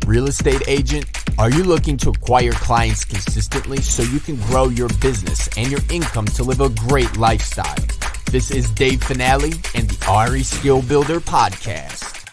Real estate agent? Are you looking to acquire clients consistently so you can grow your business and your income to live a great lifestyle? This is Dave Finale and the RE Skill Builder Podcast.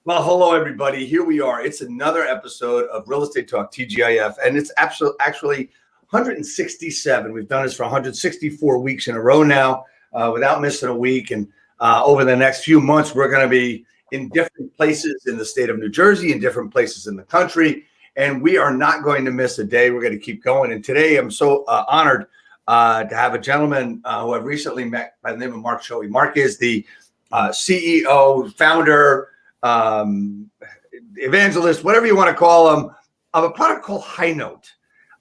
Well, hello, everybody. Here we are. It's another episode of Real Estate Talk, TGIF, and it's actually 167. We've done this for 164 weeks in a row now without missing a week. And over the next few months, we're going to be in different places in the state of New Jersey, in different places in the country, and we are not going to miss a day. We're going to keep going. And today, I'm so honored to have a gentleman who I've recently met by the name of Mark Choey. Mark is the CEO, founder, evangelist, whatever you want to call him, of a product called HighNote.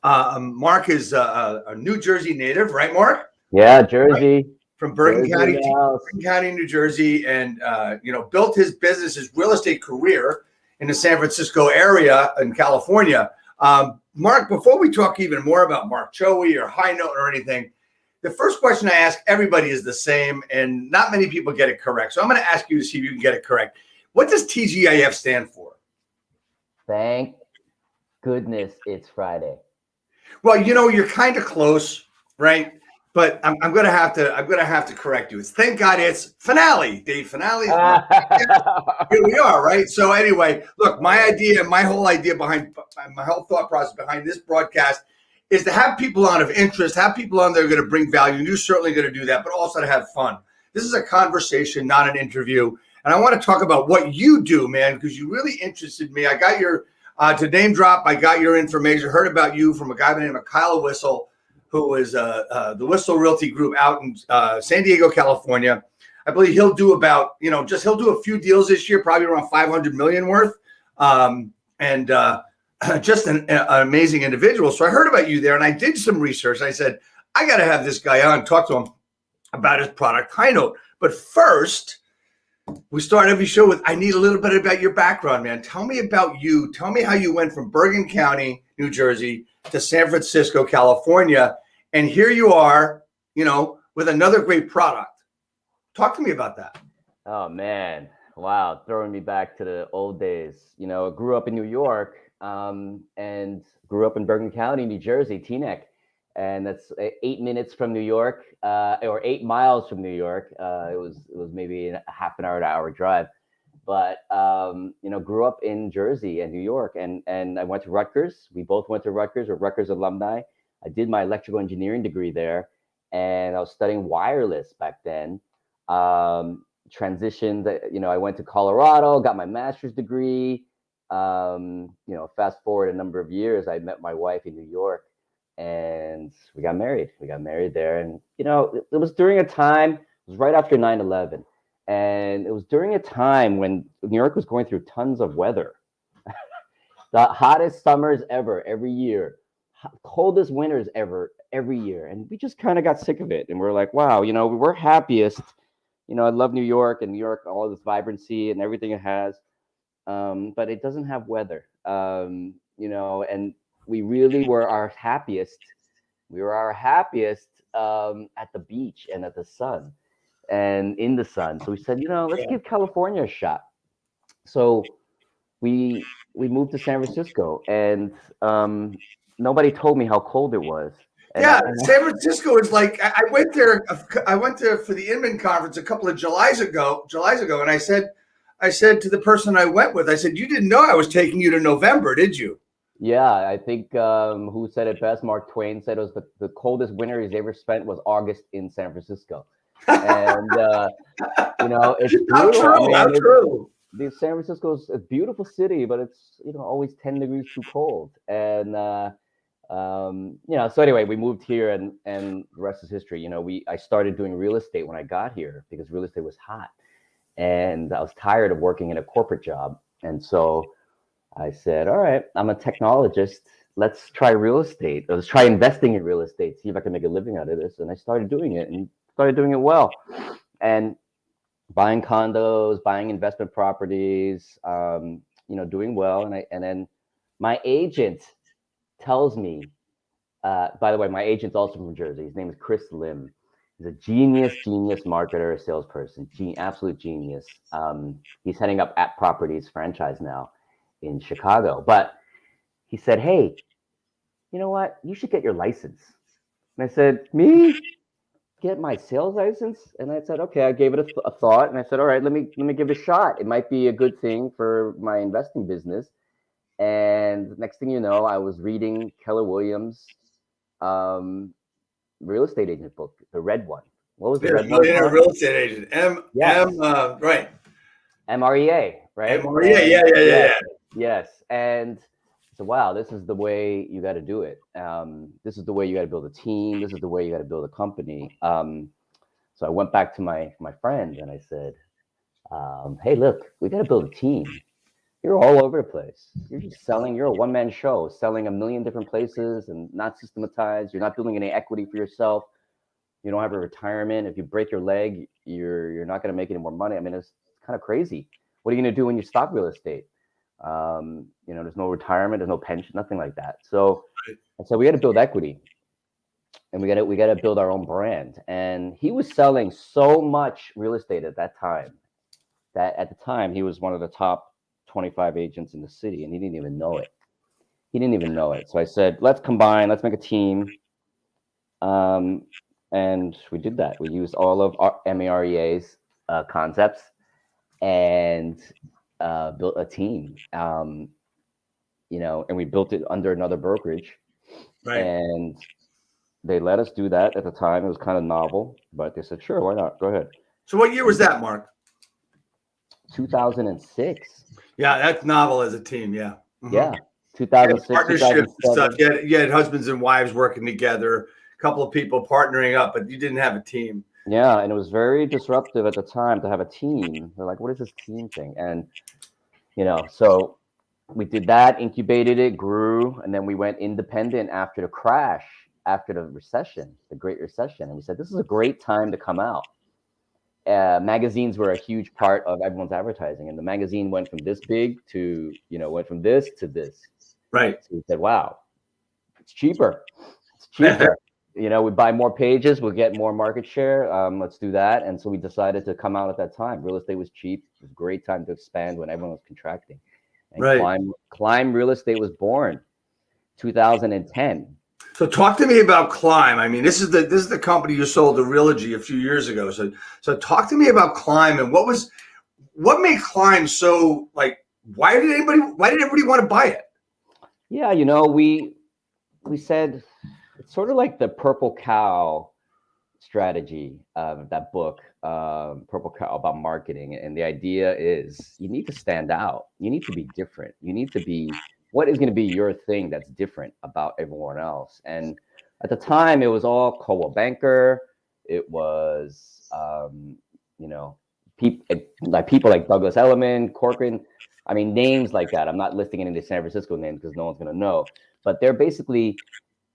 Mark is a New Jersey native, right, Mark? Yeah, Jersey. Right? From Bergen County, New Jersey, and built his business, his real estate career in the San Francisco area in California. Mark, before we talk even more about Mark Choey or HighNote or anything, the first question I ask everybody is the same, and not many people get it correct. So I'm going to ask you to see if you can get it correct. What does TGIF stand for? Thank goodness it's Friday. Well, you're kind of close, right? But I'm gonna have to correct you. It's thank God it's finale, Dave Finale. Here we are, right? So anyway, look, my whole thought process behind this broadcast is to have people on of interest, have people on that are going to bring value, and you're certainly going to do that, but also to have fun. This is a conversation, not an interview, and I want to talk about what you do, man, because you really interested me. I got your to name drop. I got your information. Heard about you from a guy by the name of Kyle Whistle, who is the Whistle Realty Group out in San Diego, California. I believe he'll do about, he'll do a few deals this year, probably around 500 million worth. Just an amazing individual. So I heard about you there and I did some research. I said, I got to have this guy on, talk to him about his product, HighNote. But first, we start every show with, I need a little bit about your background, man. Tell me about you. Tell me how you went from Bergen County, New Jersey, to San Francisco, California. And here you are, with another great product. Talk to me about that. Oh, man. Wow. Throwing me back to the old days. I grew up in New York and grew up in Bergen County, New Jersey, Teaneck. And that's 8 minutes from New York or 8 miles from New York. It was maybe a half an hour to hour drive. But, grew up in Jersey and New York and I went to Rutgers. We both went to Rutgers. We're Rutgers alumni. I did my electrical engineering degree there and I was studying wireless back then. Transitioned, I went to Colorado, got my master's degree. Fast forward a number of years, I met my wife in New York and we got married. We got married there. And, it was during a time, it was right after 9/11. And it was during a time when New York was going through tons of weather. The hottest summers ever, every year. Coldest winters ever, every year. And we just kind of got sick of it. And we're like, wow, we're happiest. I love New York and New York, all this vibrancy and everything it has. But it doesn't have weather. And we really were our happiest. We were our happiest at the beach and at the sun. And in the sun. So we said, let's give California a shot. So we moved to San Francisco and nobody told me how cold it was. And San Francisco is like, I went there for the Inman conference a couple of Julys ago. And I said to the person I went with, I said, you didn't know I was taking you to November, did you? Yeah, I think who said it best? Mark Twain said it was the coldest winter he's ever spent was August in San Francisco. And it's brutal. How true. San Francisco is a beautiful city, but it's always 10 degrees too cold. And so anyway, we moved here, and the rest is history. I started doing real estate when I got here because real estate was hot, and I was tired of working in a corporate job, and so I said, all right, I'm a technologist. Let's try real estate. Let's try investing in real estate. See if I can make a living out of this. And I started doing it and started doing it well. And buying condos, buying investment properties, doing well. And then my agent tells me, by the way, my agent's also from Jersey. His name is Chris Lim. He's a genius marketer, salesperson, absolute genius. He's heading up App Properties franchise now in Chicago. But he said, "Hey, you know what? You should get your license." And I said, "Me? Get my sales license?" And I said, "Okay." I gave it a thought, and I said, "All right, let me give it a shot. It might be a good thing for my investing business." And next thing you know, I was reading Keller Williams' real estate agent book, the red one. What was the red one? Millionaire real estate agent. Yes. Right. MREA, right? MREA. Yeah. Yes. And so, wow, this is the way you got to do it. This is the way you got to build a team. This is the way you got to build a company. So I went back to my friend and I said, "Hey, look, we got to build a team. You're all over the place. You're just selling. You're a one-man show, selling a million different places and not systematized. You're not building any equity for yourself. You don't have a retirement. If you break your leg, you're not going to make any more money. I mean, it's kind of crazy. What are you going to do when you stop real estate? There's no retirement, there's no pension, nothing like that. So we got to build equity, and we got to build our own brand." And he was selling so much real estate at that time that at the time he was one of the top 25 agents in the city, and he didn't even know it. So I said, "Let's combine. Let's make a team." And we did that. We used all of our MAREA's concepts and built a team. And we built it under another brokerage. Right. And they let us do that at the time. It was kind of novel, but they said, "Sure, why not? Go ahead." So what year was that, Mark? 2006. Yeah, that's novel as a team. Yeah. Mm-hmm. Yeah. 2006, partnerships and stuff. You had husbands and wives working together, a couple of people partnering up, but you didn't have a team. Yeah, and it was very disruptive at the time to have a team. They're like, "What is this team thing?" And so we did that, incubated it, grew, and then we went independent after the crash, after the recession, the Great Recession, and we said, "This is a great time to come out." Magazines were a huge part of everyone's advertising, and the magazine went from this big to went from this to this. Right. So we said, "Wow, it's cheaper. It's cheaper." We buy more pages, we'll get more market share. Let's do that. And so we decided to come out at that time. Real estate was cheap. It was a great time to expand when everyone was contracting. And right. Climb Real Estate was born 2010. So talk to me about Climb. I mean, this is the company you sold to Realogy a few years ago. So talk to me about Climb and what made Climb so, like, why did everybody want to buy it? Yeah, we said it's sort of like the Purple Cow strategy of that book, Purple Cow, about marketing. And the idea is you need to stand out. You need to be different. You need to be what is going to be your thing that's different about everyone else. And at the time, it was all Coldwell Banker. It was, people like Douglas Elliman, Corcoran. I mean, names like that. I'm not listing any of the San Francisco names because no one's going to know. But they're basically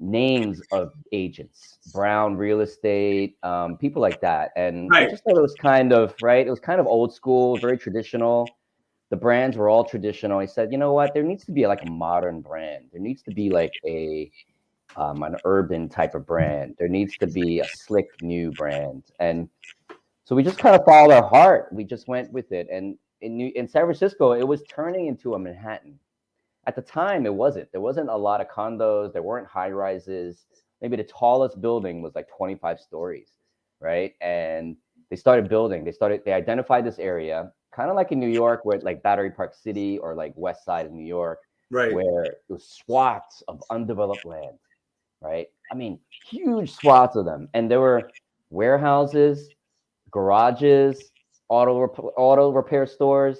names of agents, Brown Real Estate, people like that. And I just thought it was kind of, right? It was kind of old school, very traditional. The brands were all traditional. I said, you know what? There needs to be like a modern brand. There needs to be like an urban type of brand. There needs to be a slick new brand. And so we just kind of followed our heart. We just went with it. And in San Francisco, it was turning into a Manhattan. At the time, it wasn't. There wasn't a lot of condos. There weren't high rises. Maybe the tallest building was like 25 stories, right? And they started building. They identified this area, kind of like in New York, where like Battery Park City or like West Side of New York, right, where it was swaths of undeveloped land, right? I mean, huge swaths of them. And there were warehouses, garages, auto repair stores,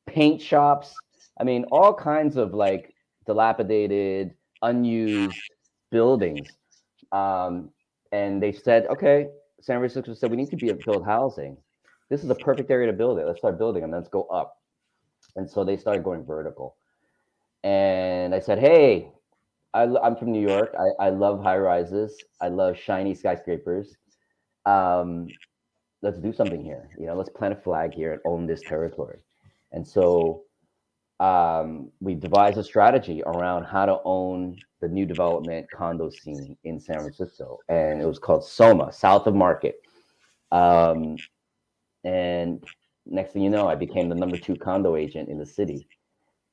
paint shops. I mean, all kinds of like dilapidated, unused buildings. And they said, okay, San Francisco said, we need to build housing. This is a perfect area to build it. Let's start building and let's go up. And so they started going vertical. And I said, hey, I'm from New York. I love high rises. I love shiny skyscrapers. Let's do something here. Let's plant a flag here and own this territory. And so we devised a strategy around how to own the new development condo scene in San Francisco, and it was called SOMA, South of Market. And next thing you know, I became the #2 condo agent in the city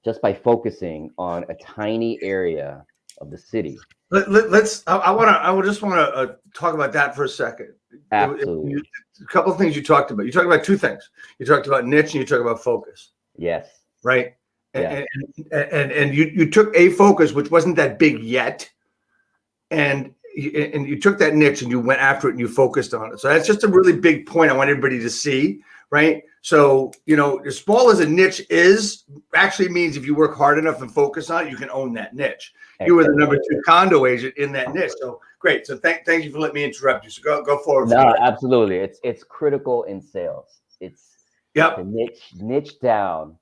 just by focusing on a tiny area of the city. Let's. I would just want to talk about that for a second. Absolutely. A couple of things you talked about. You talked about two things. You talked about niche and you talked about focus. Yes. Right. Yeah. And you took a focus which wasn't that big yet, and you took that niche and you went after it and you focused on it. So that's just a really big point I want everybody to see. Right. So, as small as a niche is, actually means if you work hard enough and focus on it, you can own that niche. You were the #2 condo agent in that niche. So great. So thank you for letting me interrupt you. So go forward. No, absolutely. It's critical in sales. It's to niche down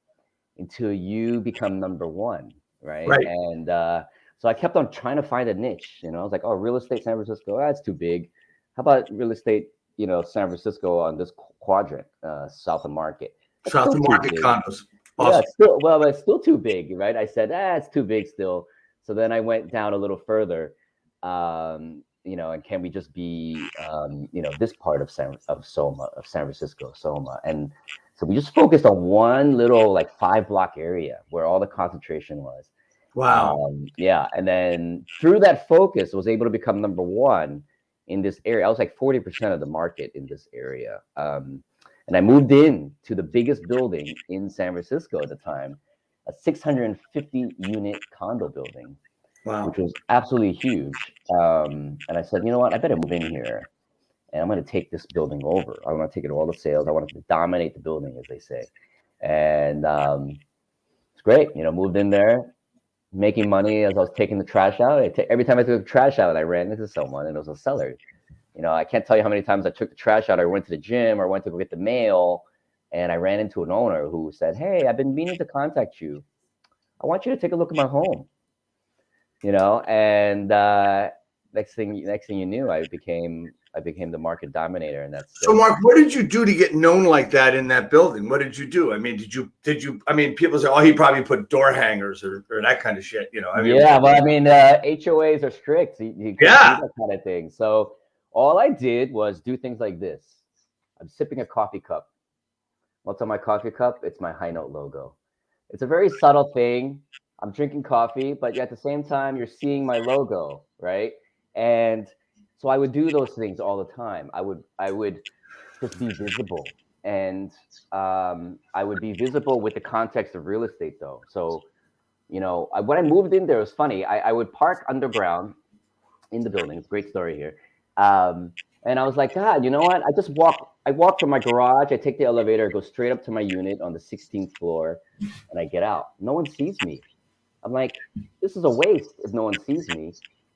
until you become #1, right? Right. And so I kept on trying to find a niche. I was like, oh, real estate San Francisco, that's too big. How about real estate, San Francisco on this quadrant, South of Market? That's South of Market condos. Awesome. Yeah, but it's still too big, right? I said, it's too big still. So then I went down a little further, and can we just be, this part of San Francisco, SOMA, and so we just focused on one little 5-block area where all the concentration was. Wow. Yeah, and then through that focus, was able to become #1 in this area. I was 40% of the market in this area. And I moved in to the biggest building in San Francisco at the time, a 650-unit condo building, which was absolutely huge. And I said, you know what, I better move in here, and I'm going to take this building over. I'm going to take it to all the sales. I want to dominate the building, as they say. And it's great. Moved in there, making money as I was taking the trash out. Every time I took the trash out, I ran into someone, and it was a seller. I can't tell you how many times I took the trash out. I went to the gym or went to go get the mail, and I ran into an owner who said, hey, I've been meaning to contact you. I want you to take a look at my home. And next thing you knew, I became the market dominator, and that's. So, Mark, what did you do to get known like that in that building? What did you do? I mean, did you? I mean, people say, "Oh, he probably put door hangers or that kind of shit." HOAs are strict. You can't do that kind of thing. So all I did was do things like this. I'm sipping a coffee cup. What's on my coffee cup? It's my HighNote logo. It's a very subtle thing. I'm drinking coffee, but at the same time, you're seeing my logo, right? And so I would do those things all the time. I would just be visible, and I would be visible with the context of real estate, though. So, when I moved in there, it was funny. I would park underground in the building. It's a great story here. And I was like, God, you know what? I walk from my garage. I take the elevator, go straight up to my unit on the 16th floor, and I get out. No one sees me. I'm like, this is a waste if no one sees me.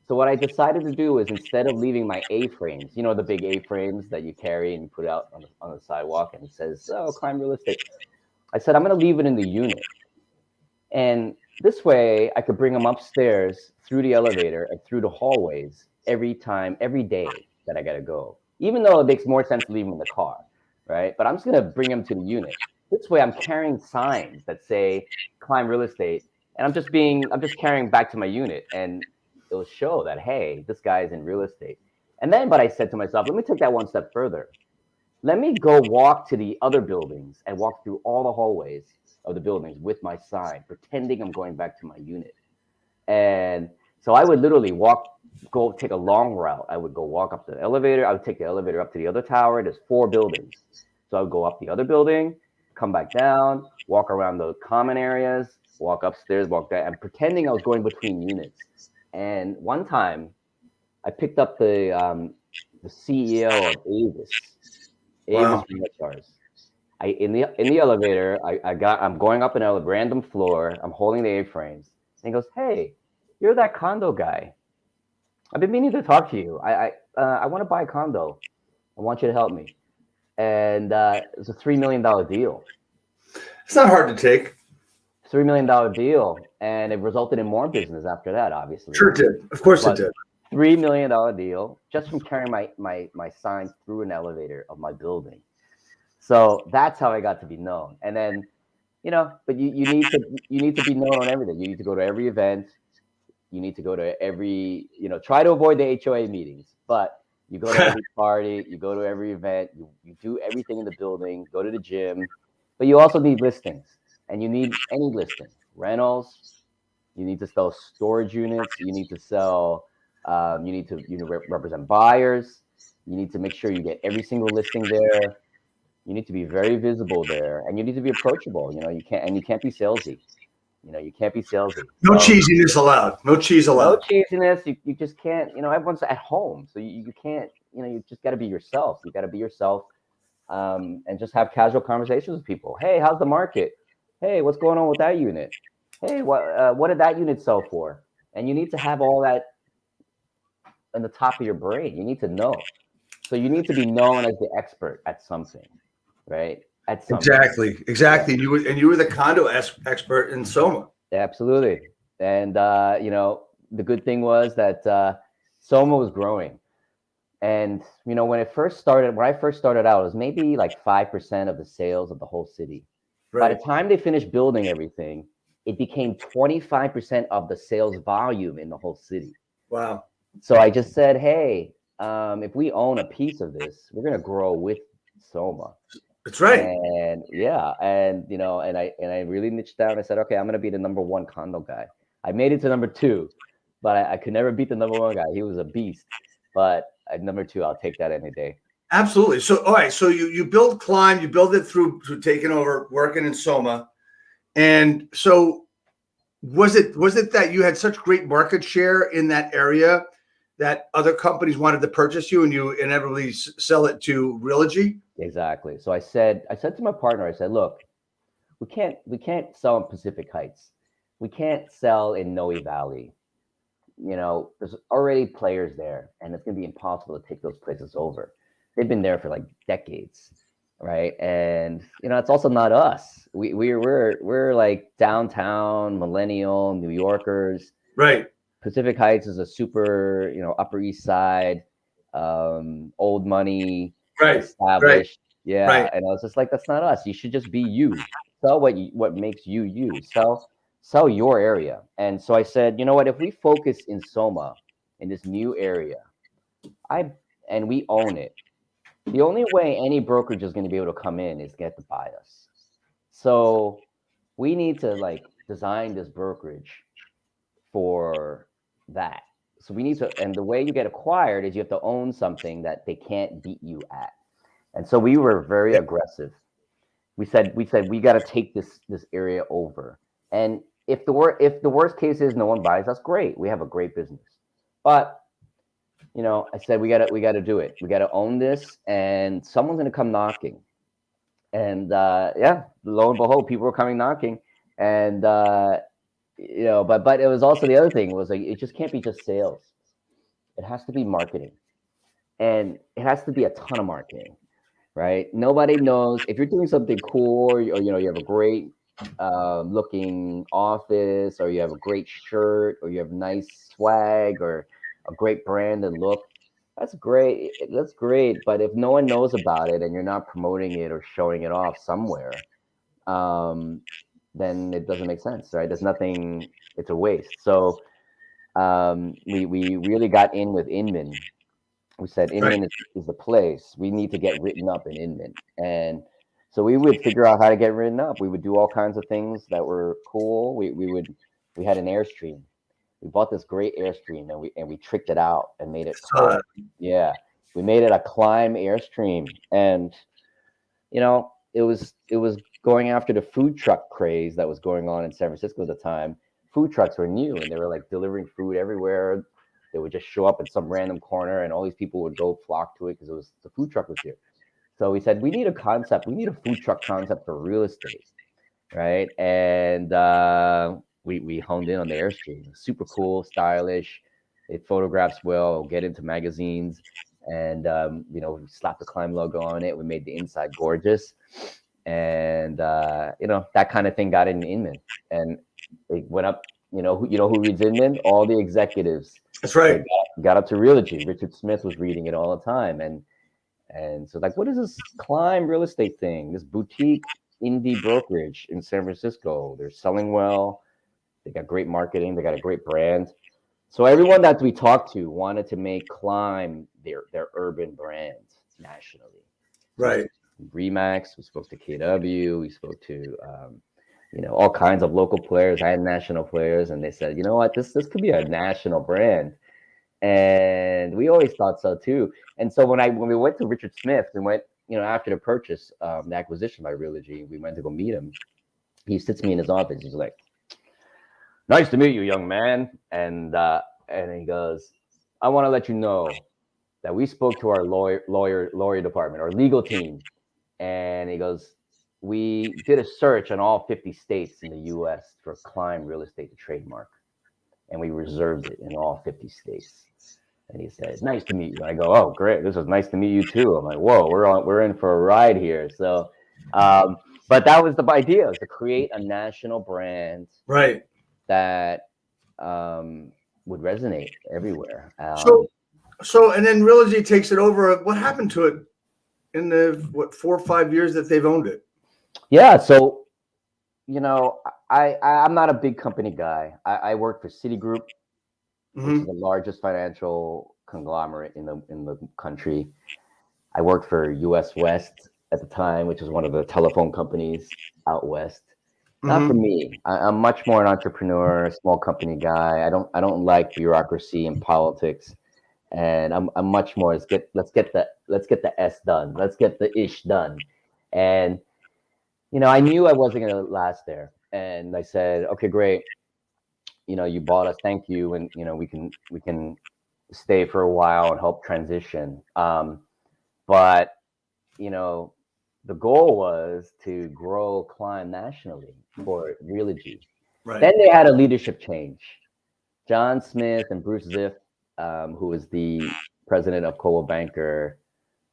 So what I decided to do is, instead of leaving my A-frames, the big A-frames that you carry and you put out on the sidewalk, and it says, oh, Climb Real Estate. I said, I'm going to leave it in the unit. And this way I could bring them upstairs through the elevator and through the hallways every day that I got to go, even though it makes more sense to leave them in the car, right? But I'm just going to bring them to the unit. This way I'm carrying signs that say Climb Real Estate, and I'm just carrying back to my unit, and it'll show that, hey, this guy's in real estate. And then, but I said to myself, let me take that one step further. Let me go walk to the other buildings and walk through all the hallways of the buildings with my sign, pretending I'm going back to my unit. And so I would literally go take a long route. I would go walk up the elevator. I would take the elevator up to the other tower. There's 4 buildings. So I would go up the other building, come back down, walk around the common areas, walk upstairs, walk down, and pretending I was going between units. And one time I picked up the CEO of Avis Cars. In the elevator, I'm going up a random floor. I'm holding the A-frames, and he goes, "Hey, you're that condo guy. I've been meaning to talk to you. I want to buy a condo. I want you to help me." And it was a $3 million deal. It's not hard to take. $3 million deal, and it resulted in more business after that. Obviously, sure did. Of course it did. $3 million deal just from carrying my signs through an elevator of my building. So that's how I got to be known. And then, but you need to be known on everything. You need to go to every event. You need to go to every, try to avoid the HOA meetings, but you go to every party, you go to every event, you do everything in the building, go to the gym, but you also need listings, and you need any listing, rentals, you need to sell storage units, you need to sell, you need to represent buyers, you need to make sure you get every single listing there, you need to be very visible there, and you need to be approachable. You can't be salesy. You can't be salesy. No cheesiness allowed. No cheese allowed. No cheesiness. You just can't. Everyone's at home, so you can't. You just got to be yourself. You got to be yourself, and just have casual conversations with people. Hey, how's the market? Hey, what's going on with that unit? Hey, what did that unit sell for? And you need to have all that in the top of your brain. You need to know. So you need to be known as the expert at something, right? At something. Exactly. Yeah. You were the condo expert in Soma. Absolutely. And the good thing was that Soma was growing. And when I first started out, it was maybe like 5% of the sales of the whole city. Right. By the time they finished building everything, it became 25% of the sales volume in the whole city. Wow. So I just said, hey, if we own a piece of this, we're gonna grow with Soma. That's right. And and I really niched down. I said, okay, I'm gonna be the number one condo guy. I made it to number two, but I could never beat the number one guy. He was a beast. But at number two, I'll take that any day. Absolutely. So, all right. So you build Climb, you build it through taking over, working in Soma, and so was it that you had such great market share in that area that other companies wanted to purchase you, and you inevitably sell it to Realogy? Exactly. So I said to my partner, I said, look, we can't sell in Pacific Heights. We can't sell in Noe Valley. There's already players there, and it's going to be impossible to take those places over. They've been there for like decades, right? And it's also not us. We're like downtown millennial New Yorkers, right? Pacific Heights is a super, Upper East Side, old money, right? Established, right. Yeah. Right. And I was just like, that's not us. You should just be you. Sell what makes you you. Sell your area. And so I said, you know what? If we focus in Soma, in this new area, and we own it, the only way any brokerage is going to be able to come in is get to buy us. So we need to design this brokerage for that. So we need to, and the way you get acquired is you have to own something that they can't beat you at. And so we were very aggressive. We said we got to take this area over. And if the worst case is no one buys us, great. We have a great business. But I said we got to do it. We got to own this, and someone's going to come knocking. And lo and behold, people were coming knocking. And but it was also the other thing was like, it just can't be just sales. It has to be marketing, and it has to be a ton of marketing, right? Nobody knows if you're doing something cool, or you have a great looking office, or you have a great shirt, or you have nice swag, or a great brand and look. That's great. But if no one knows about it and you're not promoting it or showing it off somewhere, then it doesn't make sense, right? There's nothing. It's a waste. So we really got in with Inman. We said Inman is the place. We need to get written up in Inman. And so we would figure out how to get written up. We would do all kinds of things that were cool. We had an Airstream. We bought this great Airstream, and we tricked it out and made it cool. Yeah. We made it a Climb Airstream. And it was going after the food truck craze that was going on in San Francisco at the time. Food trucks were new, and they were like delivering food everywhere. They would just show up in some random corner, and all these people would go flock to it because the food truck was here. So we said, we need a concept. We need a food truck concept for real estate, right? And we honed in on the Airstream. Super cool, stylish. It photographs well, get into magazines. And, we slapped the Climb logo on it. We made the inside gorgeous. And, that kind of thing got in Inman. And it went up, who reads Inman? All the executives. That's right. Got up to Realogy. Richard Smith was reading it all the time. And so what is this Climb real estate thing? This boutique indie brokerage in San Francisco. They're selling well. They got great marketing. They got a great brand. So everyone that we talked to wanted to make Climb their urban brand nationally. So Right. Remax, we spoke to KW, we spoke to all kinds of local players and national players, and they said, you know what, this could be a national brand. And we always thought so too. And so when we went to Richard Smith, we went, after the purchase, the acquisition by Realogy, we went to go meet him. He sits me in his office. He's like, "Nice to meet you, young man." And he goes, "I want to let you know that we spoke to our lawyer department, our legal team." And he goes, "We did a search on all 50 states in the U.S. for Climb Real Estate to trademark, and we reserved it in all 50 states." And he said, "Nice to meet you." I go, "Oh, great. This is nice to meet you too." I'm like, "Whoa, we're in for a ride here." So, but that was the idea, was to create a national brand, Right. that would resonate everywhere. So and then Realogy takes it over. What happened to it in the 4 or 5 years that they've owned it? Yeah. So, I'm not a big company guy. I work for Citigroup, which is the largest financial conglomerate in the country. I worked for US West at the time, which is one of the telephone companies out west. Not for me. I'm much more an entrepreneur, small company guy. I don't like bureaucracy and politics, and I'm much more let's get the S done. Let's get the ish done. And I knew I wasn't going to last there, and I said, "Okay, great. You bought us. Thank you, and we can stay for a while and help transition." But the goal was to grow Climb nationally for Realogy. Right. Then they had a leadership change. John Smith and Bruce Ziff, who was the president of Coldwell Banker,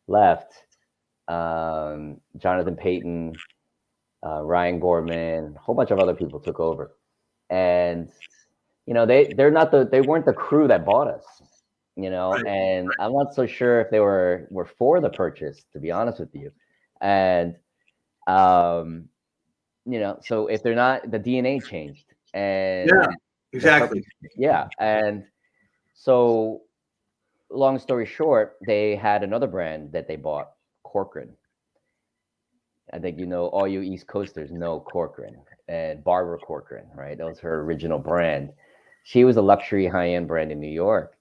left. Jonathan Payton, Ryan Gorman, a whole bunch of other people took over. And they weren't the crew that bought us. Right. And I'm not so sure if they were for the purchase, to be honest with you. And so if they're not, the DNA changed. And yeah, exactly. Yeah. And so long story short, they had another brand that they bought, Corcoran. I think all you East Coasters know Corcoran, and Barbara Corcoran, right? That was her original brand. She was a luxury high-end brand in New York.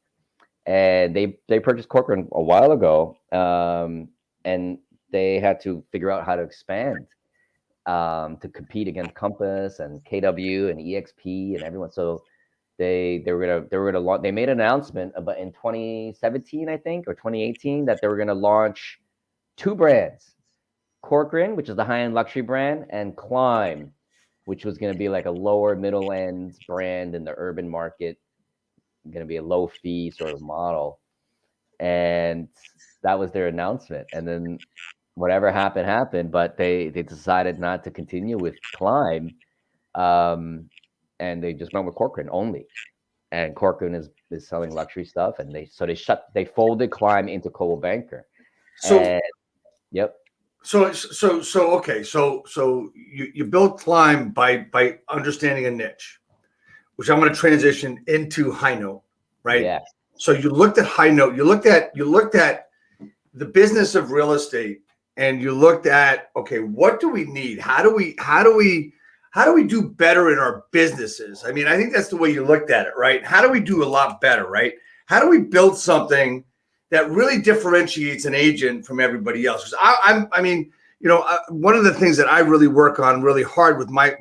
And they purchased Corcoran a while ago, and they had to figure out how to expand to compete against Compass and KW and EXP and everyone. So they were gonna launch. They made an announcement about in 2017, I think, or 2018, that they were gonna launch 2 brands: Corcoran, which is the high-end luxury brand, and Climb, which was gonna be like a lower middle end brand in the urban market. Going to be a low fee sort of model. And that was their announcement. And then whatever happened, but they decided not to continue with Climb. And they just went with Corcoran only. And Corcoran is selling luxury stuff. And they folded Climb into Coldwell Banker. Yep. So okay. So you built Climb by understanding a niche, which I'm going to transition into HighNote, right? Yeah. So you looked at HighNote, you looked at the business of real estate, and you looked at, okay, what do we need? How do we do better in our businesses? I mean, I think that's the way you looked at it, right? How do we do a lot better, right? How do we build something that really differentiates an agent from everybody else? Because one of the things that I really work on really hard with my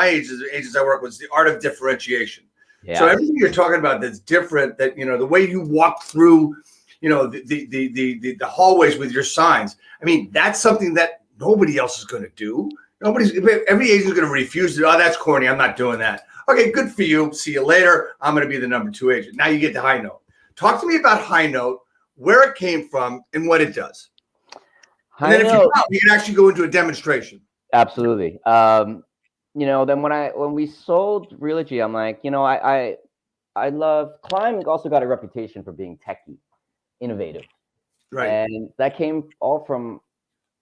agents I work with is the art of differentiation. Yeah. So everything you're talking about that's different, that the way you walk through, the hallways with your signs. I mean, that's something that nobody else is going to do. Every agent is going to refuse it. Oh, that's corny. I'm not doing that. Okay, good for you. See you later. I'm going to be the number 2 agent. Now you get to HighNote. Talk to me about HighNote, where it came from, and what it does. And then if you can actually go into a demonstration. Absolutely. Then when we sold Realogy, I'm like, I love Climb. Also got a reputation for being techy, innovative, right? And that came all from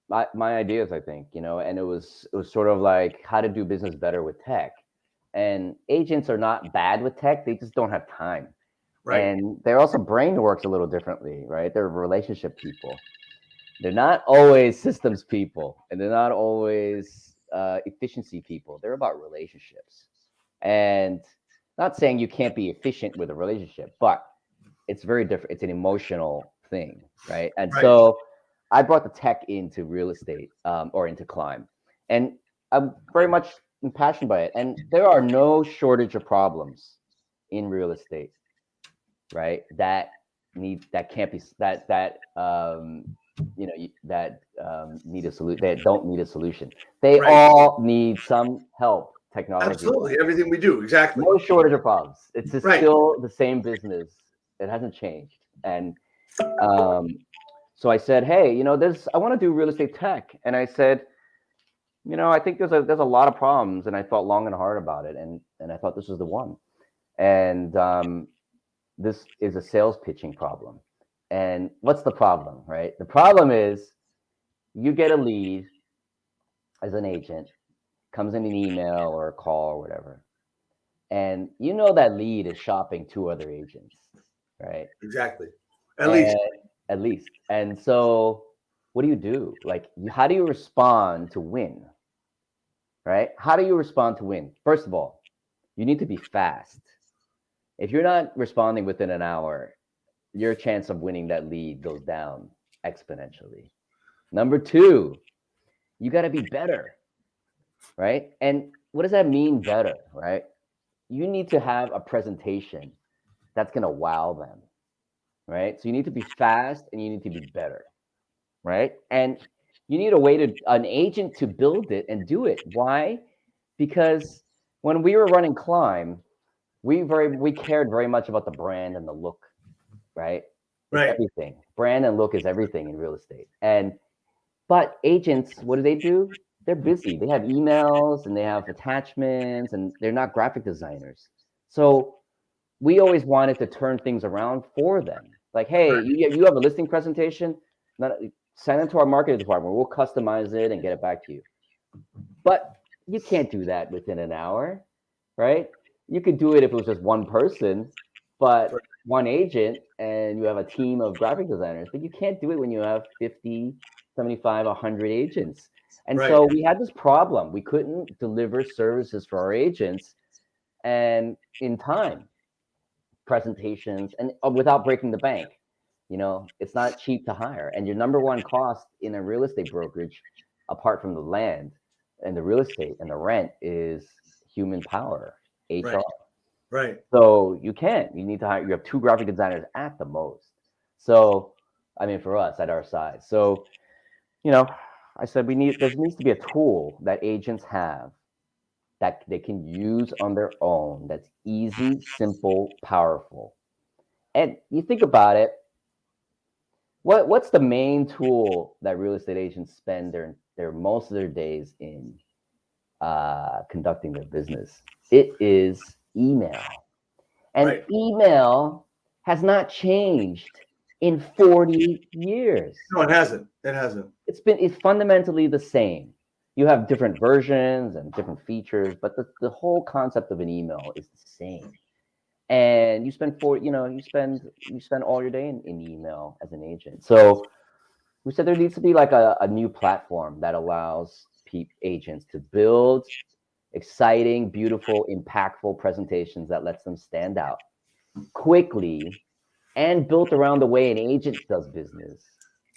my ideas, I think, and it was sort of like how to do business better with tech. And agents are not bad with tech; they just don't have time. Right. And their also brain works a little differently, right? They're relationship people. They're not always systems people, and they're not always efficiency people. They're about relationships. And not saying you can't be efficient with a relationship, but it's very different. It's an emotional thing, right? And Right. so I brought the tech into real estate or into climb, and I'm very much passionate by it. And there are no shortage of problems in real estate, right? That can't be need a solution. That don't need a solution. They Right. all need some help. Technology. Absolutely, everything we do, exactly. No shortage of problems. It's just Right. still the same business. It hasn't changed. And so I said, hey, I want to do real estate tech. And I said, I think there's a lot of problems. And I thought long and hard about it. And I thought this was the one. And this is a sales pitching problem. And what's the problem, right? The problem is you get a lead as an agent, comes in an email or a call or whatever. And that lead is shopping 2 other agents, right? Exactly. At least. And so what do you do? Like, how do you respond to win? Right? How do you respond to win? First of all, you need to be fast. If you're not responding within an hour, your chance of winning that lead goes down exponentially. Number 2, you got to be better, right? And what does that mean, better, right? You need to have a presentation that's going to wow them, right? So you need to be fast and you need to be better, right? And you need an agent to build it and do it. Why? Because when we were running Climb, we cared very much about the brand and the look, right? Right. Everything. Brand and look is everything in real estate. But agents, what do? They're busy. They have emails and they have attachments and they're not graphic designers. So we always wanted to turn things around for them. Like, hey, you have a listing presentation, send it to our marketing department. We'll customize it and get it back to you. But you can't do that within an hour, right? You could do it if it was just one person, but one agent and you have a team of graphic designers, but you can't do it when you have 50, 75, 100 agents. And so we had this problem. We couldn't deliver services for our agents and in time, presentations, and without breaking the bank. It's not cheap to hire. And your number one cost in a real estate brokerage, apart from the land and the real estate and the rent, is human power, HR. Right. So you need to hire, you have 2 graphic designers at the most. So, I mean, for us at our size. So, I said there needs to be a tool that agents have that they can use on their own. That's easy, simple, powerful. And you think about it, what's the main tool that real estate agents spend their most of their days in conducting their business? It is email. And email has not changed in 40 years. No, it hasn't. It's fundamentally the same. You have different versions and different features, but the whole concept of an email is the same. And you spend all your day in email as an agent. So we said there needs to be like a new platform that allows agents to build exciting, beautiful, impactful presentations that lets them stand out quickly and built around the way an agent does business,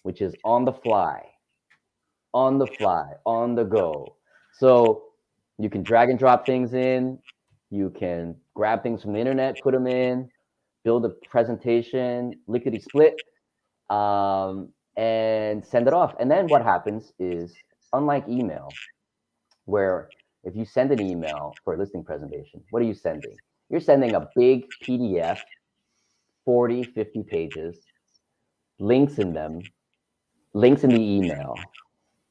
which is on the fly, on the go. So you can drag and drop things in. You can grab things from the internet, put them in, build a presentation, lickety split, and send it off. And then what happens is, unlike email, where if you send an email for a listing presentation, what are you sending? You're sending a big PDF, 40, 50 pages, links in the email.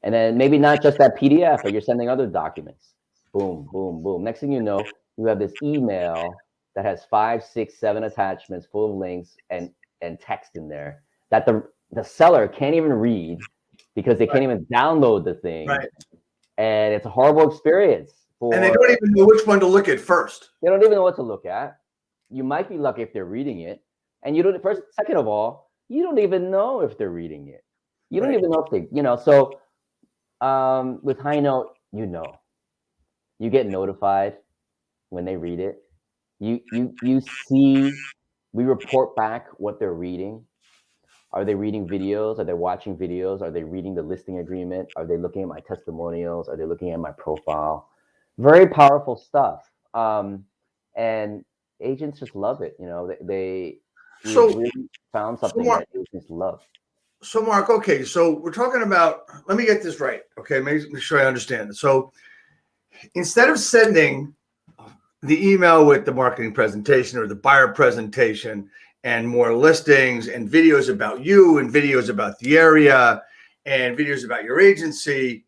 And then maybe not just that PDF, but you're sending other documents. Boom, boom, boom. Next thing you know, you have this email that has 5, 6, 7 attachments full of links and text in there that the seller can't even read because they can't even download the thing. Right. And it's a horrible experience. And they don't even know which one to look at first. They don't even know what to look at. You might be lucky if they're reading it. And you don't, second of all, you don't even know if they're reading it. You don't even know if they, so with HighNote, you get notified when they read it. You see, we report back what they're reading. Are they reading videos? Are they watching videos? Are they reading the listing agreement? Are they looking at my testimonials? Are they looking at my profile? Very powerful stuff. And agents just love it. They really found something that agents love. So Mark, okay, so we're talking about, let me get this right. Okay, make sure I understand it. So instead of sending the email with the marketing presentation or the buyer presentation and more listings and videos about you and videos about the area and videos about your agency,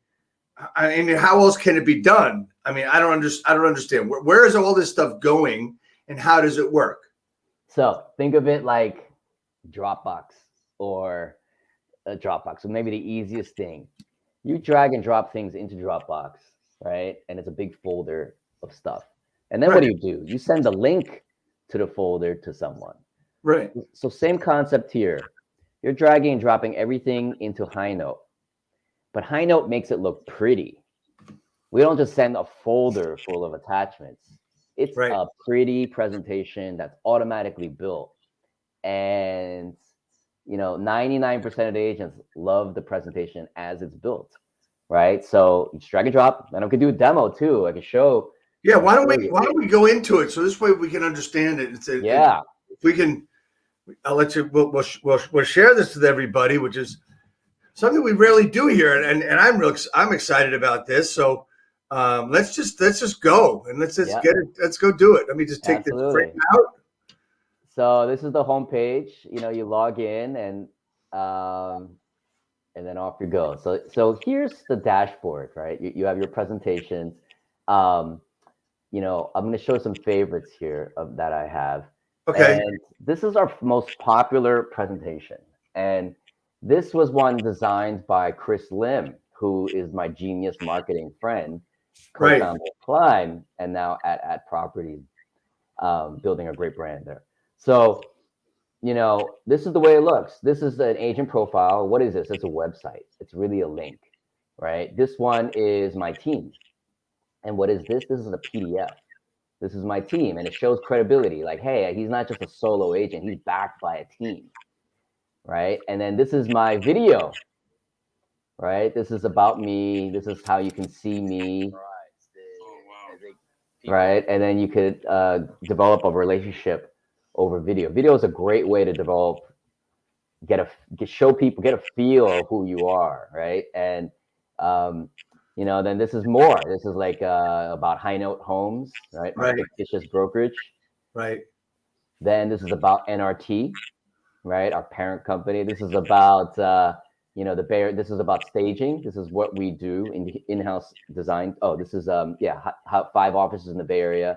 I mean, how else can it be done? I mean, I don't understand. Where is all this stuff going and how does it work? So think of it like Dropbox or a Dropbox. So maybe the easiest thing, you drag and drop things into Dropbox, right? And it's a big folder of stuff. And then what do? You send the link to the folder to someone. Right. So same concept here. You're dragging and dropping everything into HighNote, but HighNote makes it look pretty. We don't just send a folder full of attachments. It's a pretty presentation that's automatically built. And 99% of the agents love the presentation as it's built, right? So you just drag and drop, and I could do a demo too. I could show. Yeah, why don't we go into it so this way we can understand it? If we can, I'll let you. We'll share this with everybody, which is something we rarely do here, and I'm excited about this. So let's just go and let's get it. Let's go do it. Let me just take this frame out. So this is the home page. You log in and then off you go. So here's the dashboard, right? You have your presentations. I'm going to show some favorites here that I have. Okay. And this is our most popular presentation. And this was one designed by Chris Lim, who is my genius marketing friend, co-founder of Climb, and now at Property, building a great brand there. So, this is the way it looks. This is an agent profile. What is this? It's a website. It's really a link, right? This one is my team. And what is this? This is a PDF. This is my team. And it shows credibility. Like, hey, he's not just a solo agent. He's backed by a team, right? And then this is my video, right? This is about me. This is how you can see me, right? And then you could develop a relationship over video. Video is a great way to develop, show people, get a feel of who you are, right? And then this is more. This is like about HighNote Homes, right? My fictitious brokerage. Right. Then this is about NRT, right? Our parent company. This is about this is about staging. This is what we do in-house design. Oh, this is 5 offices in the Bay Area.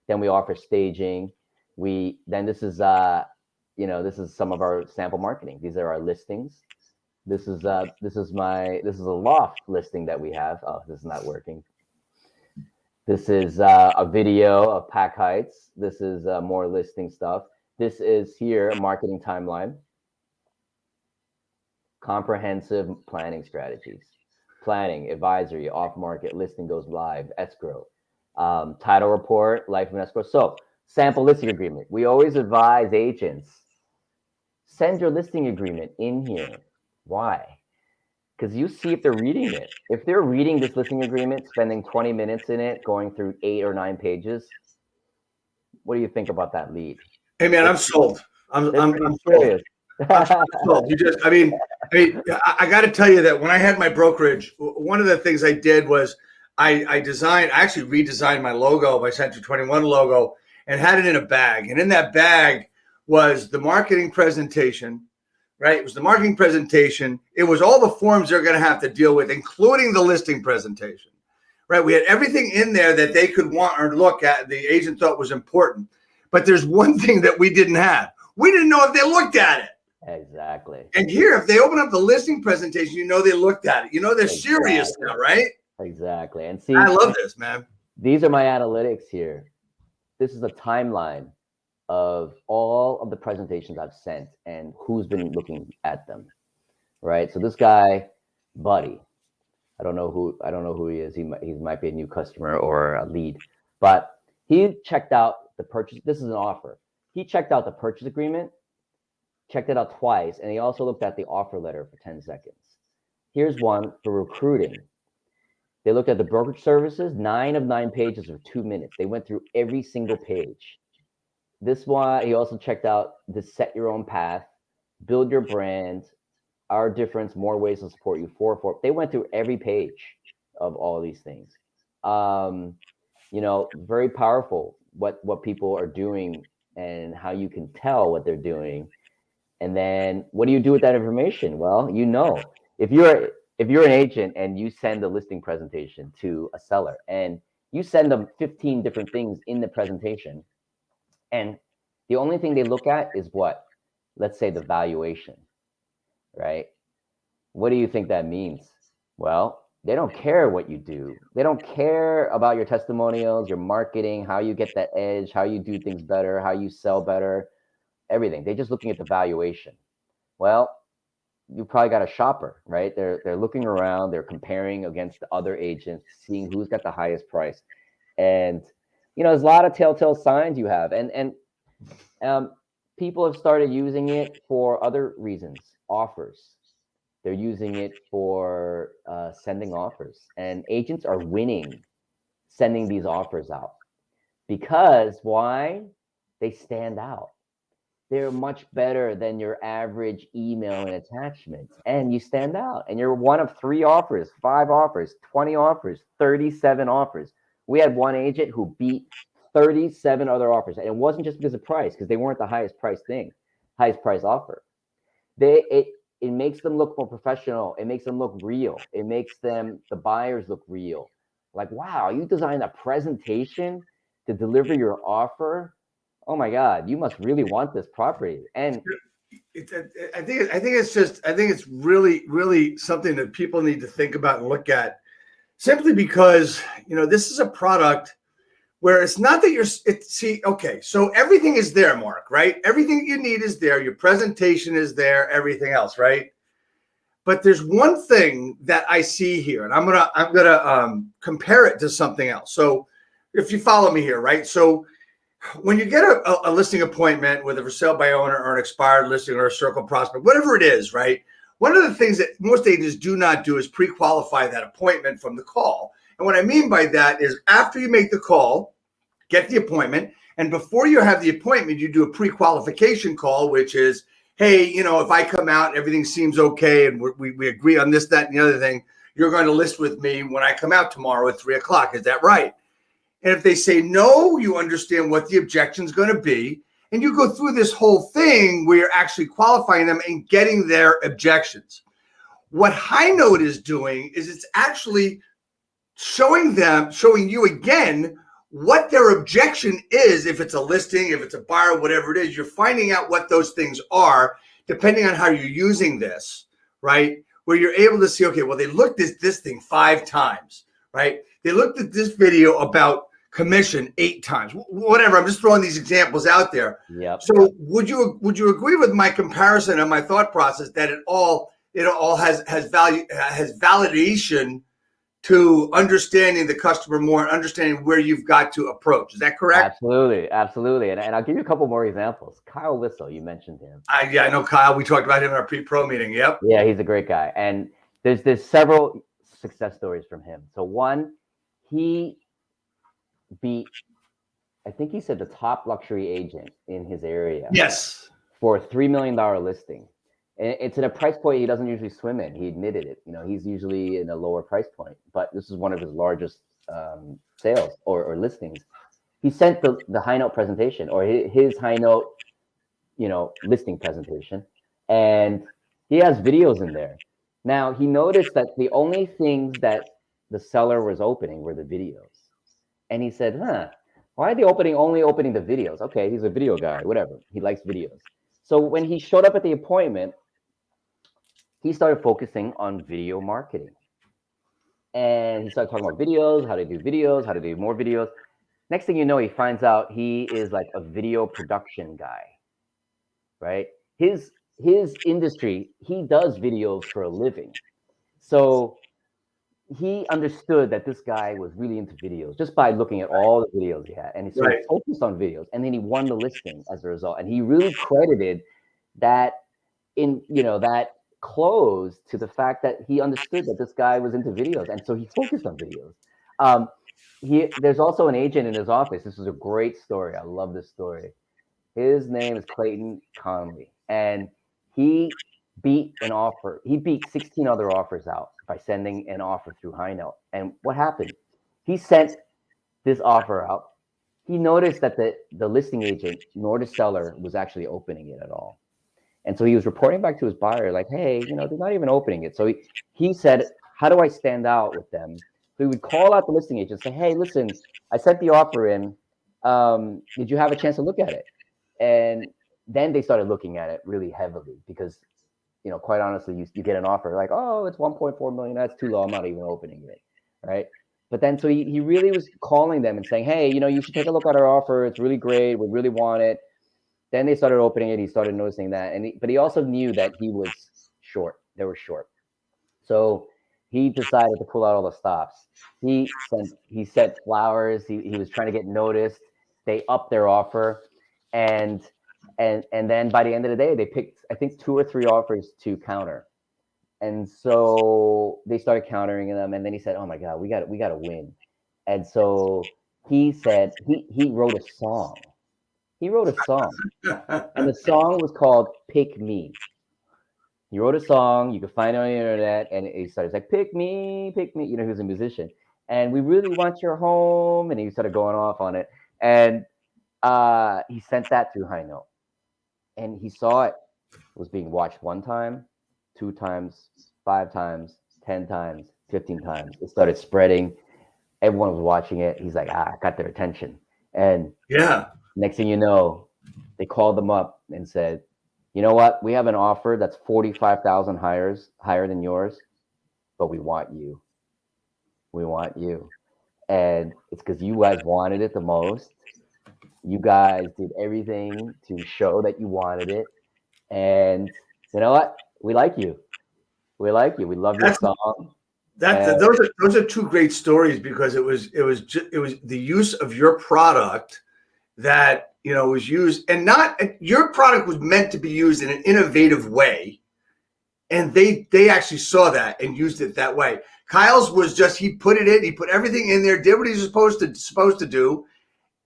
Then we offer staging. This is some of our sample marketing. These are our listings. This is a loft listing that we have. Oh, this is not working. This is a video of Pack Heights. This is more listing stuff. This is here a marketing timeline. Comprehensive planning strategies. Planning, advisory, off-market, listing goes live, escrow, title report, life of an escrow. So sample listing agreement. We always advise agents, send your listing agreement in here. Why? Because you see if they're reading it. If they're reading this listing agreement, spending 20 minutes in it, going through 8 or 9 pages, what do you think about that lead? Hey man, I'm sold. I'm serious. I'm sold. I got to tell you that when I had my brokerage, one of the things I did was I actually redesigned my logo, my Century 21 logo, and had it in a bag. And in that bag was the marketing presentation, right? It was the marketing presentation. It was all the forms they're going to have to deal with, including the listing presentation, right? We had everything in there that they could want or look at. The agent thought was important. But there's one thing that we didn't have. We didn't know if they looked at it. Exactly. And here, if they open up the listing presentation, you know they looked at it. You know they're serious Exactly. now, right? Exactly. And see, I love this, man. these are my analytics here. This is a timeline of all of the presentations I've sent and who's been looking at them, right? So this guy, Buddy, I don't know who he is. He might be a new customer or a lead, but he checked out the purchase. This is an offer. He checked out the purchase agreement, checked it out twice, and he also looked at the offer letter for 10 seconds. Here's one for recruiting. They looked at the brokerage services, 9 of 9 pages or 2 minutes. They went through every single page. This one, he also checked out the set your own path, build your brand, our difference, more ways to support you. 4. They went through every page of all of these things. Very powerful what people are doing and how you can tell what they're doing. And then what do you do with that information? Well, if you're an agent and you send a listing presentation to a seller and you send them 15 different things in the presentation, and the only thing they look at is what? Let's say the valuation, right? What do you think that means? Well, they don't care what you do. They don't care about your testimonials, your marketing, how you get that edge, how you do things better, how you sell better, everything. They're just looking at the valuation. Well, you probably got a shopper, right? They're looking around, they're comparing against the other agents, seeing who's got the highest price. And there's a lot of telltale signs you have. And people have started using it for other reasons, offers. They're using it for sending offers, and agents are winning sending these offers out because why? They stand out. They're much better than your average email and attachments, and you stand out. And you're one of 3 offers, 5 offers, 20 offers, 37 offers. We had one agent who beat 37 other offers, and it wasn't just because of price, because they weren't the highest price offer. It makes them look more professional. It makes them look real. It makes the buyers look real. Like, wow, you designed a presentation to deliver your offer. Oh my God, you must really want this property. And I think it's really, really something that people need to think about and look at, simply because, this is a product where it's not that okay, so everything is there, Mark, right? Everything you need is there. Your presentation is there, everything else, right? But there's one thing that I see here, and I'm gonna compare it to something else. So if you follow me here, right? So when you get a listing appointment with a for sale by owner or an expired listing or a circle prospect, whatever it is, right? One of the things that most agents do not do is pre-qualify that appointment from the call. And what I mean by that is after you make the call, get the appointment, and before you have the appointment, you do a pre-qualification call, which is, hey, if I come out and everything seems okay and we agree on this, that, and the other thing, you're going to list with me when I come out tomorrow at 3:00. Is that right? And if they say no, you understand what the objection is going to be. And you go through this whole thing where you're actually qualifying them and getting their objections. What HighNote is doing is it's actually showing you again what their objection is. If it's a listing, if it's a buyer, whatever it is, you're finding out what those things are depending on how you're using this, right? Where you're able to see, okay, well, they looked at this thing 5 times, right? They looked at this video about commission 8 times, whatever. I'm just throwing these examples out there. Yep. So would you agree with my comparison and my thought process that it all has validation to understanding the customer more and understanding where you've got to approach? Is that correct? Absolutely. And I'll give you a couple more examples. Kyle Whistle, you mentioned him. I know Kyle. We talked about him in our pre-pro meeting. Yep. Yeah, he's a great guy. And there's several success stories from him. So one, he beat, I think he said, the top luxury agent in his area. Yes. For a $3 million listing. And it's at a price point he doesn't usually swim in. He admitted it. He's usually in a lower price point, but this is one of his largest sales or listings. He sent the HighNote presentation or his HighNote, listing presentation, and he has videos in there. Now he noticed that the only things that the seller was opening were the videos, and he said, why are they only opening the videos? Okay, he's a video guy, whatever. He likes videos. So when he showed up at the appointment, he started focusing on video marketing. And he started talking about videos, how to do videos, how to do more videos. Next thing you know, he finds out he is like a video production guy, right? His industry, he does videos for a living. So he understood that this guy was really into videos just by looking at all the videos he had. And so he focused on videos, and then he won the listing as a result. And he really credited that that close to the fact that he understood that this guy was into videos. And so he focused on videos. There's also an agent in his office. This is a great story. I love this story. His name is Clayton Conley, and he beat an offer. He beat 16 other offers out by sending an offer through HighNote. And what happened? He sent this offer out. He noticed that the listing agent nor the seller was actually opening it at all. And so he was reporting back to his buyer, like, hey, they're not even opening it. So he said, how do I stand out with them? So he would call out the listing agent and say, hey, listen, I sent the offer in. Did you have a chance to look at it? And then they started looking at it really heavily because, quite honestly, you get an offer like, oh, it's 1.4 million. That's too low. I'm not even opening it. Right. But then so he really was calling them and saying, hey, you should take a look at our offer. It's really great. We really want it. Then they started opening it. He started noticing that. But he also knew that he was short. They were short. So he decided to pull out all the stops. He sent flowers. He was trying to get noticed. They upped their offer. And then by the end of the day, they picked, I think, 2 or 3 offers to counter. And so they started countering them. And then he said, oh my God, we got to win. And so he said, he wrote a song. He wrote a song. And the song was called Pick Me. He wrote a song. You can find it on the internet. And he started like, pick me, pick me. He was a musician. And we really want your home. And he started going off on it. And he sent that through HighNote, and he saw it was being watched 1 time, 2 times, 5 times, 10 times, 15 times. It started spreading. Everyone was watching it. He's like, I got their attention. And next thing you know, they called them up and said, you know what? We have an offer that's 45,000 higher than yours, but we want you. We want you. And it's because you guys wanted it the most. You guys did everything to show that you wanted it. And you know what? We like you. We like you. We love your song. Those are 2 great stories because it was the use of your product that was used, and not your product was meant to be used in an innovative way, and they actually saw that and used it that way. Kyle's was just he put it in, he put everything in there, did what he's supposed to do.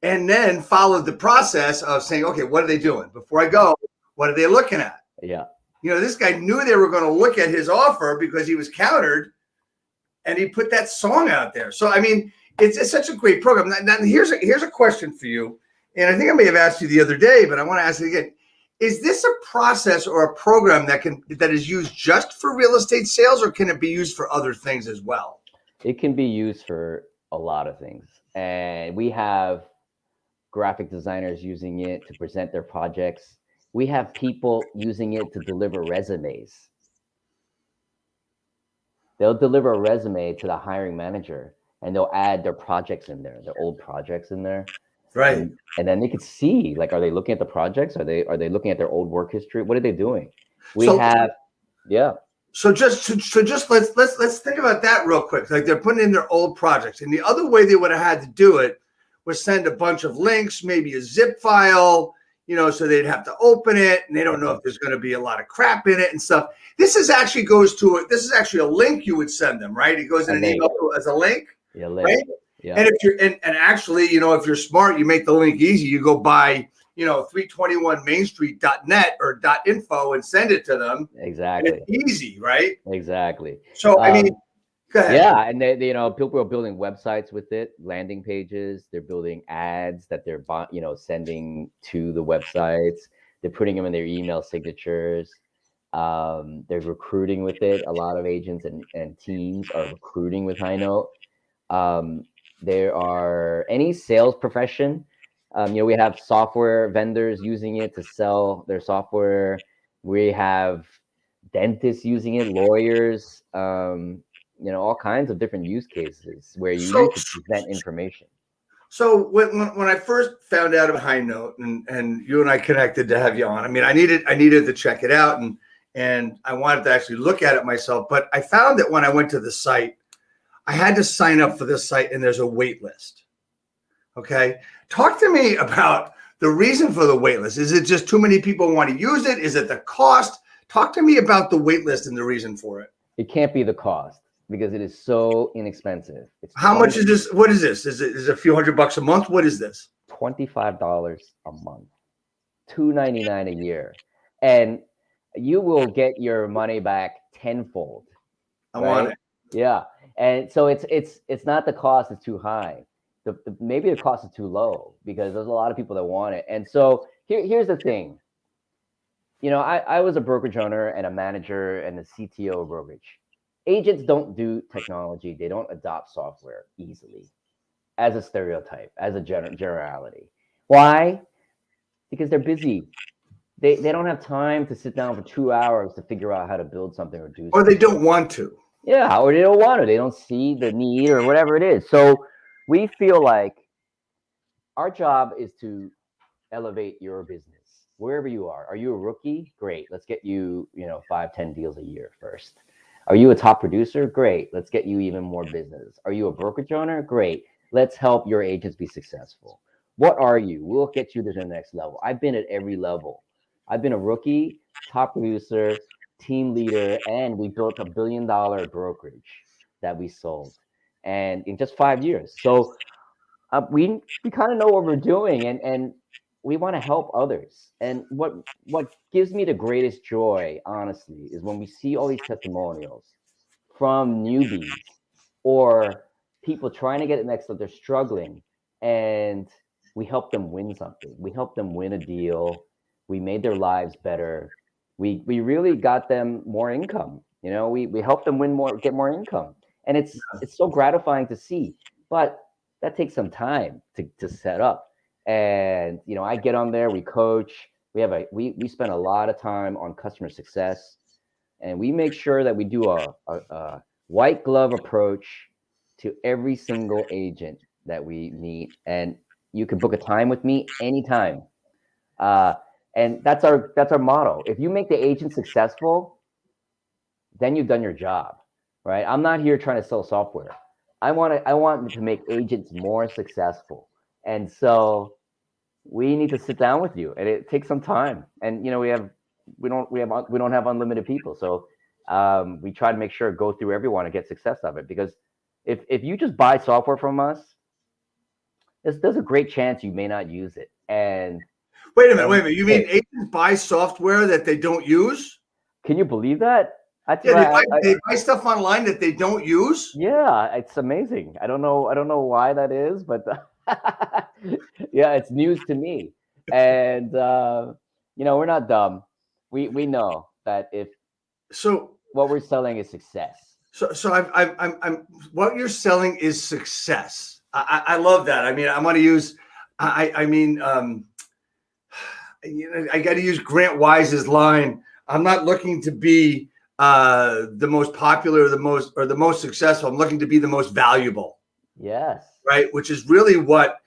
And then followed the process of saying, okay, what are they doing? Before I go, what are they looking at? Yeah. This guy knew they were going to look at his offer because he was countered, and he put that song out there. So, I mean, it's such a great program. Now here's a question for you. And I think I may have asked you the other day, but I want to ask it again. Is this a process or a program that is used just for real estate sales, or can it be used for other things as well? It can be used for a lot of things. And we have graphic designers using it to present their projects. We have people using it to deliver resumes. They'll deliver a resume to the hiring manager, and they'll add their projects in there, their old projects in there. Right. And then they could see, like, are they looking at the projects? Are they looking at their old work history? What are they doing? So just let's think about that real quick. Like, they're putting in their old projects, and the other way they would have had to do it was send a bunch of links, maybe a zip file, so they'd have to open it, and they don't know if there's going to be a lot of crap in it and stuff. This is actually a link you would send them, right? It goes in an email as a link, right? Yeah. And if you're and actually, if you're smart, you make the link easy. You go buy, 321mainstreet.net or .info and send it to them. Exactly. And it's easy, right? Exactly. So I mean, go ahead. Yeah, and they people are building websites with it, landing pages. They're building ads that they're sending to the websites. They're putting them in their email signatures. They're recruiting with it. A lot of agents and teams are recruiting with HighNote. There are any sales profession We have software vendors using it to sell their software. We have dentists using it, lawyers, all kinds of different use cases where you need to present information. So when I first found out about HighNote and you and I connected to have you on, I mean, I needed to check it out and I wanted to actually look at it myself. But I found that when I went to the site, I had to sign up for this site and there's a wait list. Okay. Talk to me about the reason for the wait list. Is it just too many people want to use it? Is it the cost? Talk to me about the wait list and the reason for it. It can't be the cost because it is so inexpensive. How much is this? What is this? Is it a few $100 a month? What is this? $25 a month, $2.99 a year. And you will get your money back tenfold. I want it. Yeah. And so it's not the cost is too high. Maybe the cost is too low because there's a lot of people that want it. And so here's the thing. I was a brokerage owner and a manager and a CTO of brokerage. Agents don't do technology. They don't adopt software easily as a stereotype, as a generality. Why? Because they're busy. They don't have time to sit down for 2 hours to figure out how to build something or do something. Or they don't want to. Yeah, or they don't want to. They don't see the need or whatever it is. So we feel like our job is to elevate your business wherever you are. Are you a rookie? Great. Let's get you, 5-10 deals a year first. Are you a top producer? Great. Let's get you even more business. Are you a brokerage owner? Great. Let's help your agents be successful. What are you? We'll get you to the next level. I've been at every level. I've been a rookie, top producer, team leader, and we built $1 billion brokerage that we sold, and in just 5 years. So we kind of know what we're doing, and we want to help others. And what gives me the greatest joy, honestly, is when we see all these testimonials from newbies or people trying to get it next level. They're struggling, and we help them win something. We help them win a deal. We made their lives better. We really got them more income. We help them get more income, and it's so gratifying to see. But that takes some time to set up. And I get on there. We coach. We spend a lot of time on customer success, and we make sure that we do a white glove approach to every single agent that we meet. And you can book a time with me anytime. And that's our motto. If you make the agent successful, then you've done your job, right? I'm not here trying to sell software. I want to make agents more successful. And so we need to sit down with you, and it takes some time. And we don't have unlimited people. So we try to make sure go through everyone and get success of it. Because if you just buy software from us, there's a great chance you may not use it. And Wait a minute. You mean agents buy software that they don't use? Can you believe that? They buy stuff online that they don't use? Yeah, it's amazing. I don't know why that is, but yeah, it's news to me. And we're not dumb. We know that what we're selling is success. So I'm what you're selling is success. I love that. I mean, I'm going to use. I got to use Grant Wise's line. I'm not looking to be the most popular, the most successful. I'm looking to be the most valuable. Yes. Right. Which is really what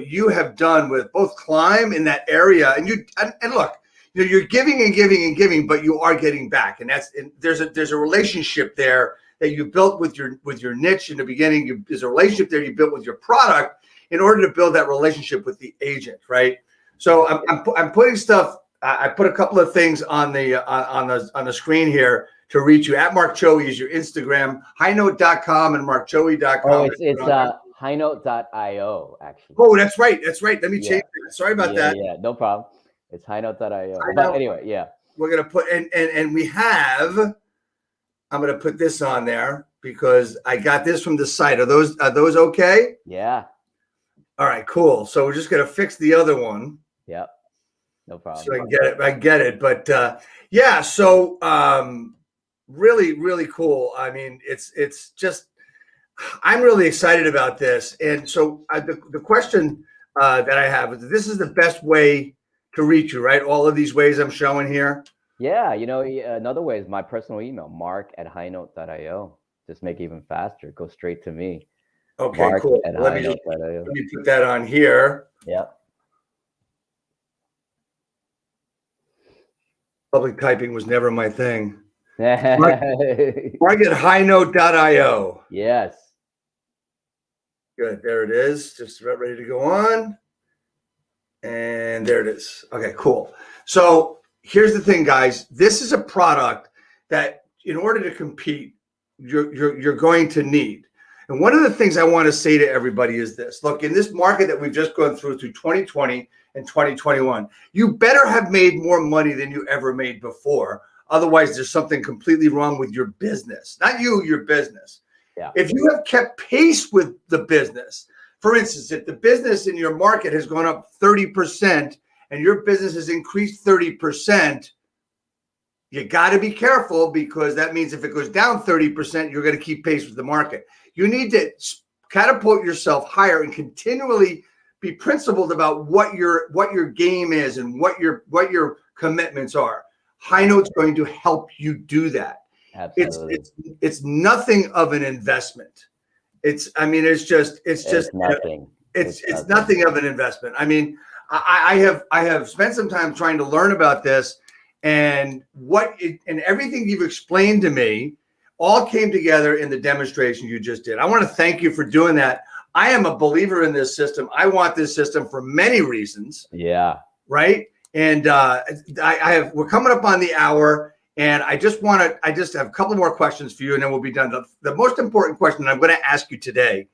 you have done with both Climb in that area. And look, you're giving and giving and giving, but you are getting back. And there's a relationship there that you built with your niche in the beginning. There's a relationship there you built with your product in order to build that relationship with the agent. Right. So I'm putting stuff. I put a couple of things on the screen here to reach you. At Mark Choey is your Instagram, HighNote.com and MarkChoey.com. Oh, it's HighNote.io actually. Oh, that's right. Let me change that. Sorry about that. Yeah, no problem. It's HighNote.io. But anyway, yeah. We're gonna put and we have. I'm gonna put this on there because I got this from the site. Are those okay? Yeah. All right, cool. So we're just gonna fix the other one. Yep. No problem. So I get it. But yeah, so really, really cool. I mean, it's just I'm really excited about this. And so the question that I have. This is the best way to reach you, right? All of these ways I'm showing here. Yeah, another way is my personal email, mark@highnote.io. Just make it even faster. Go straight to me. Okay, cool. Let me put that on here. Yeah. Public typing was never my thing. Mark@highnote.io. Yes. Good. There it is. Just about ready to go on. And there it is. Okay, cool. So here's the thing, guys. This is a product that in order to compete, you're going to need. And one of the things I want to say to everybody is this. Look, in this market that we've just gone through 2020 and 2021, you better have made more money than you ever made before. Otherwise, there's something completely wrong with your business. Not you, your business. Yeah. If you have kept pace with the business, for instance, if the business in your market has gone up 30% and your business has increased 30%, you got to be careful, because that means if it goes down 30%, you're going to keep pace with the market. You need to catapult yourself higher and continually be principled about what your game is and what your commitments are. HighNote's going to help you do that. Absolutely. It's nothing of an investment. It's nothing. It's nothing of an investment. I mean, I have spent some time trying to learn about this, and everything you've explained to me all came together in the demonstration you just did. I want to thank you for doing that. I am a believer in this system. I want this system for many reasons. Yeah. Right. And we're coming up on the hour, and I just have a couple more questions for you, and then we'll be done. The most important question I'm going to ask you today: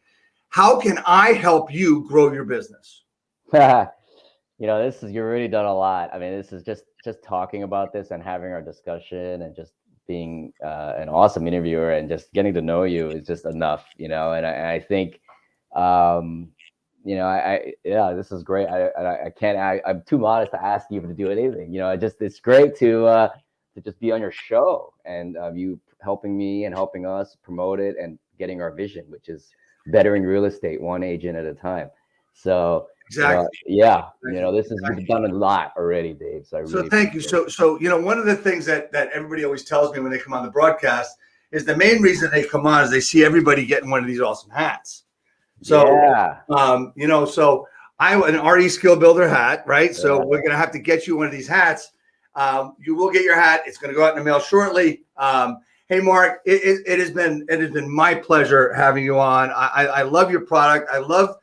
how can I help you grow your business? You've already done a lot. I mean, this is just talking about this and having our discussion and just being an awesome interviewer and just getting to know you is just enough, and I think, this is great. I'm too modest to ask you to do anything. It's great to just be on your show, and you helping me and helping us promote it and getting our vision, which is bettering real estate one agent at a time. So exactly. You've done a lot already, Dave. So thank you. So one of the things that everybody always tells me when they come on the broadcast is the main reason they come on is they see everybody getting one of these awesome hats. So, so I an RE Skill Builder hat, right? So we're going to have to get you one of these hats. You will get your hat. It's going to go out in the mail shortly. Hey, Mark, it has been my pleasure having you on. I love your product. I love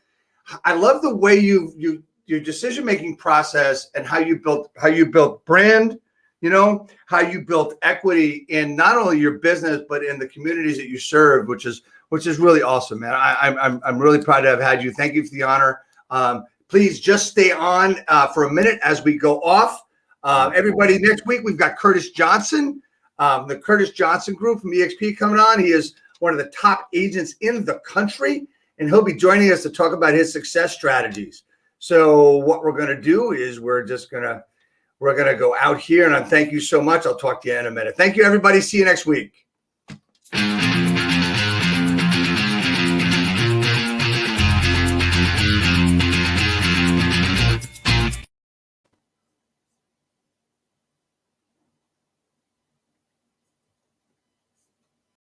the way your decision-making process and how you built brand, how you built equity in not only your business, but in the communities that you serve, which is really awesome, man. I'm really proud to have had you. Thank you for the honor. Please just stay on for a minute as we go off. Everybody, next week, we've got Curtis Johnson, the Curtis Johnson Group from EXP coming on. He is one of the top agents in the country, and he'll be joining us to talk about his success strategies. So what we're going to do is we're going to go out here, and I thank you so much. I'll talk to you in a minute. Thank you, everybody. See you next week.